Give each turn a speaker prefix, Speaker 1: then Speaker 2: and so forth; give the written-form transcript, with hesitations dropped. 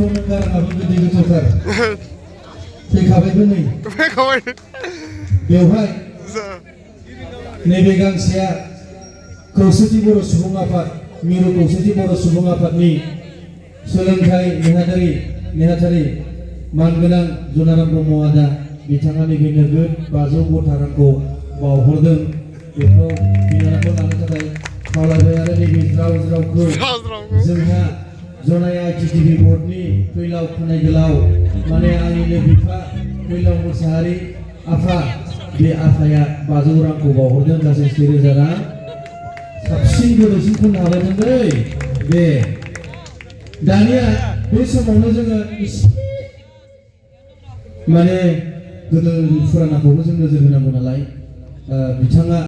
Speaker 1: समावनो गाराङाबो गोदै गोथावथार फैखाबायबो नै बेवहाय नैबे गांसेया खौसेथि बर' सुबुं आफाद मिरु खौसेथि बर' सुबुं आफादनि सोलोंथाइ नेहाथारि मानगोनां जनाराम ब्रह्म आदा बिथाङा नैबे नोगोद 500 गथा रांखौ बावहरदों बेखौ बिनानावखौ लानो थाखाय खावलायबाय आरो नैबे ज्राव-ज्रावखौ जोंहा जनाया टिटिभि बर्डनि फैलाव खानाय गोलाव माने आंनिनो बिफा फैलाव मोसाहारि आफा बे आफाया 500 रांखौ बावहरदों गासै 1000 रां साबसिन गोदैसिन खननो हाबायमोन दै बे दानिया बे समावनो जोङो एसे माने गोदो फुरानाखौबो जों नोजोर होनांगौ नालाय बिथाङा